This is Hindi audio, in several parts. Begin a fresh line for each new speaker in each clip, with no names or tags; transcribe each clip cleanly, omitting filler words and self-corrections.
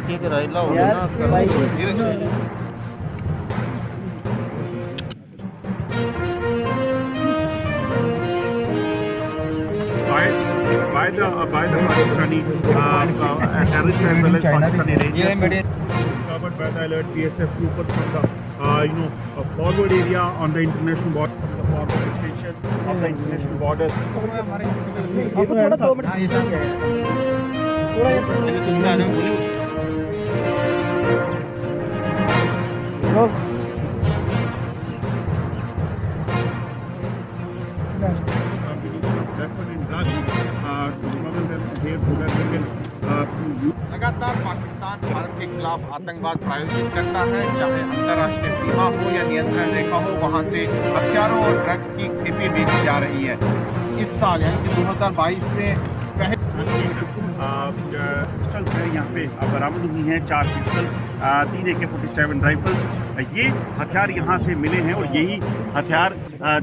ठीक है राइला हो गया ना
by the Pakistani terrorists as well as Pakistani rangers covered by the alert BSF troopers from the forward area on the international border, from the forward station of the international border.
लगातार पाकिस्तान भारत के खिलाफ आतंकवाद प्रायोजित करता है, चाहे अंतर्राष्ट्रीय सीमा हो या नियंत्रण रेखा हो, वहां से हथियारों और ड्रग्स की खेपी भेजी जा रही है। इस साल यानी कि 2022 में
पिस्टल्स है यहाँ पे बरामद हुई हैं, 4 पिस्टल, 3 AK-47 राइफल्स। ये हथियार यहाँ से मिले हैं और यही हथियार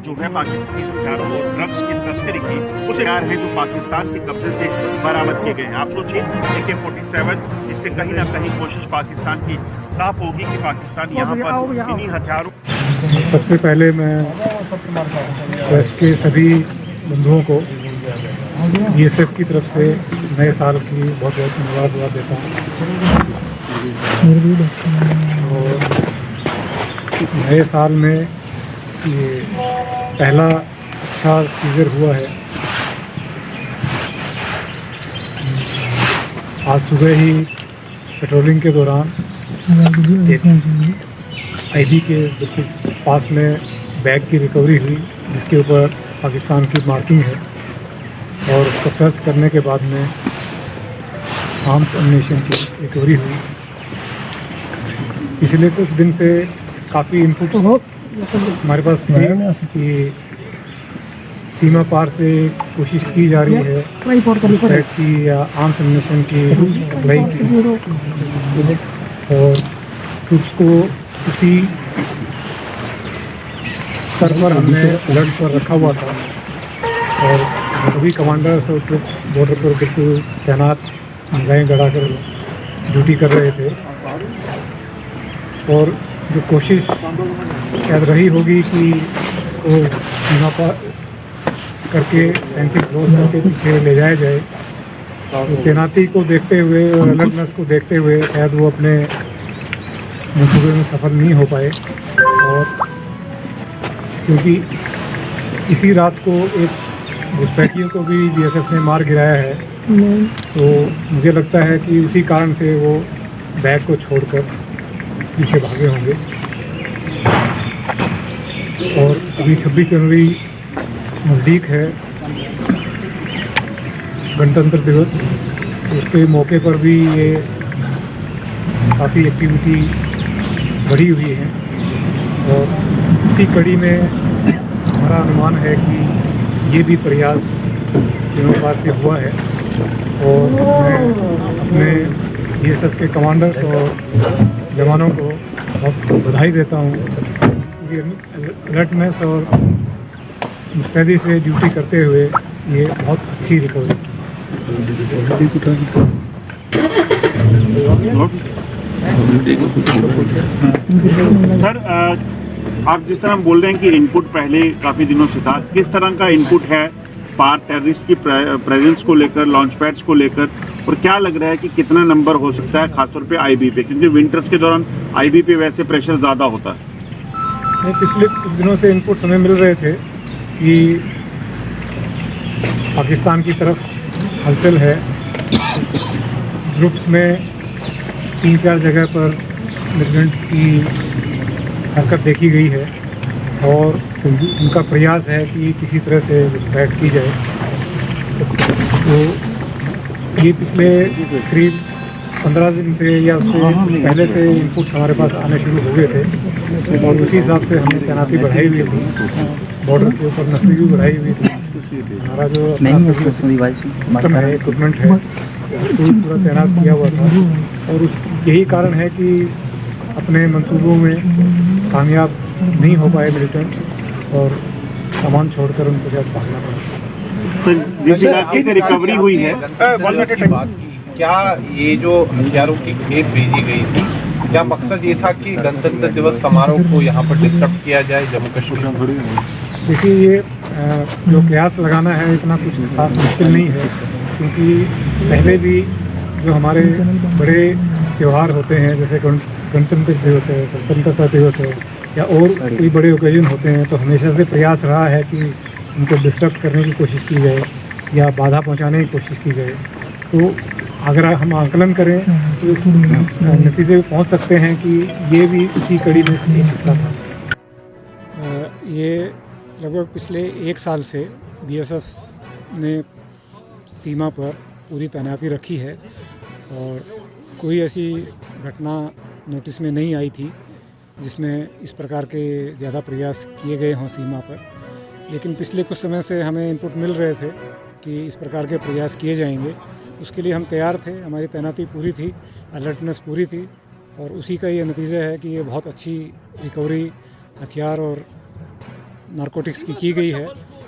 जो है पाकिस्तानी हथियारों और ड्रग्स की तस्करी की उस हथियार है जो पाकिस्तान के कब्जे से बरामद किए गए हैं। आप सोचिए AK-47, इससे कहीं ना कहीं कोशिश पाकिस्तान की साफ होगी कि पाकिस्तान यहाँ पर इन्हीं हथियारों।
सबसे पहले मैं प्रेस के सभी बंधुओं को BSF की तरफ से नए साल की बहुत बहुत मुबारकबाद देता हूँ। और नए साल में ये पहला अच्छा सीजन हुआ है। आज सुबह ही पेट्रोलिंग के दौरान एक IB के बिल्कुल पास में बैग की रिकवरी हुई, जिसके ऊपर पाकिस्तान की मार्किंग है, और उसको सर्च करने के बाद में आर्म्स एम्यूनिशन की रिकवरी हुई। पिछले कुछ दिन से काफ़ी इनपुट हमारे पास थे कि सीमा पार से कोशिश की जा रही है पैक की या आर्म्स एम्यूनिशन की सप्लाई की, और ट्रूप्स को उसी स्तर पर हमने अलर्ट पर रखा हुआ था, और सभी कमांडर्स और ट्रूप बॉर्डर पर बिल्कुल तैनात गायें गड़ाकर ड्यूटी कर रहे थे। और जो कोशिश शायद रही होगी कि इसको सीमा पर करके फेंसिंग क्लोज करके पीछे ले जाया जाए, तो तैनाती को देखते हुए और अलर्टनेस को देखते हुए शायद वो अपने मंसूबे में सफल नहीं हो पाए। और क्योंकि इसी रात को एक घुसपैठियों को भी BSF ने मार गिराया है, तो मुझे लगता है कि उसी कारण से वो बैग को छोड़कर पीछे भागे होंगे। और अभी 26 जनवरी नज़दीक है, गणतंत्र दिवस, तो उसके मौके पर भी ये काफ़ी एक्टिविटी बढ़ी हुई है। और उसी कड़ी में हमारा अनुमान है कि ये भी प्रयास सीमा पार से हुआ है। और मैं अपने BSF के कमांडर्स और जवानों को बहुत बधाई देता हूँ, क्योंकि अलर्टनेस और मुस्तैदी से ड्यूटी करते हुए ये बहुत अच्छी रिकवरी।
सर, आप जिस तरह बोल रहे हैं कि इनपुट पहले काफ़ी दिनों से था, किस तरह का इनपुट है पार टेररिस्ट की प्रेजेंस को लेकर, लॉन्च पैड्स को लेकर, और क्या लग रहा है कि कितना नंबर हो सकता है खासतौर पे IB पे, क्योंकि विंटर्स के दौरान IB पे वैसे प्रेशर ज़्यादा होता है?
पिछले कुछ दिनों से इनपुट्स हमें मिल रहे थे कि पाकिस्तान की तरफ हलचल है। ग्रुप्स में 3-4 जगह पर मिलिटेंट्स की हरकत देखी गई है, और उनका प्रयास है कि किसी तरह से घुसपैठ की जाए। तो ये पिछले करीब 15 दिन से या उससे पहले से इनपुट्स हमारे पास आने शुरू हो गए थे, और उसी हिसाब से हमने तैनाती बढ़ाई हुई थी। बॉर्डर के ऊपर नफरी भी बढ़ाई हुई थी। हमारा जो सिस्टम है, इक्विपमेंट है, उसको पूरा तैनात किया हुआ था। और यही कारण है कि अपने मंसूबों में कामयाब नहीं हो पाए मिलिटेंट्स, और सामान छोड़कर उनको शायद भागना पड़ा।
तो जिस इलाके से रिकवरी हुई है,
क्या ये जो हथियारों की खेप भेजी गई थी, क्या मकसद ये था कि गणतंत्र दिवस समारोह को यहाँ पर डिस्टर्ब किया जाए जम्मू कश्मीर में?
देखिए ये जो कयास लगाना है इतना कुछ खास मुश्किल नहीं है, क्योंकि पहले भी जो हमारे बड़े त्यौहार होते हैं जैसे गणतंत्र दिवस है, स्वतंत्रता दिवस है या और कोई बड़े ओकेजन होते हैं, तो हमेशा से प्रयास रहा है कि उनको डिस्टर्ब करने की कोशिश की जाए या बाधा पहुंचाने की कोशिश की जाए। तो अगर हम आकलन करें तो इस नतीजे पे पहुंच सकते हैं कि ये भी उसी कड़ी में से एक हिस्सा था। ये लगभग पिछले 1 साल से बीएसएफ ने सीमा पर पूरी तैनाती रखी है और कोई ऐसी घटना नोटिस में नहीं आई थी जिसमें इस प्रकार के ज़्यादा प्रयास किए गए हों सीमा पर। लेकिन पिछले कुछ समय से हमें इनपुट मिल रहे थे कि इस प्रकार के प्रयास किए जाएंगे, उसके लिए हम तैयार थे, हमारी तैनाती पूरी थी, अलर्टनेस पूरी थी और उसी का ये नतीजा है कि ये बहुत अच्छी रिकवरी हथियार और नारकोटिक्स की गई है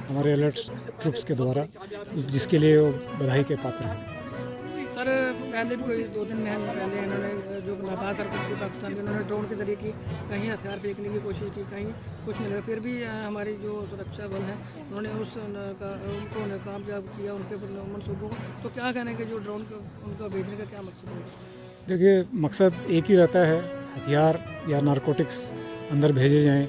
हमारे अलर्ट ट्रुप्स के द्वारा, जिसके लिए वो बधाई के पात्र हैं।
सर पहले भी कोई 2 दिन में पहले इन्होंने जो लगातार पाकिस्तान में उन्होंने ड्रोन के जरिए की कहीं हथियार फेंकने की कोशिश की, कहीं कुछ नहीं लगा, फिर भी हमारी जो सुरक्षा बल है उन्होंने उनको नाकामयाब किया उनके मनसूबों को। तो क्या कहने के जो ड्रोन उनका भेजने का क्या मकसद है?
देखिए मकसद एक ही रहता है, हथियार या नारकोटिक्स अंदर भेजे जाएं,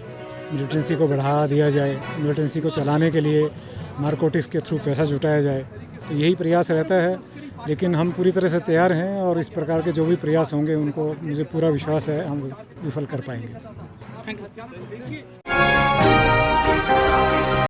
मिलिटेंसी को बढ़ा दिया जाए, मिलिटेंसी को चलाने के लिए नारकोटिक्स के थ्रू पैसा जुटाया जाए, तो यही प्रयास रहता है। लेकिन हम पूरी तरह से तैयार हैं और इस प्रकार के जो भी प्रयास होंगे उनको मुझे पूरा विश्वास है हम विफल कर पाएंगे।
Thank you.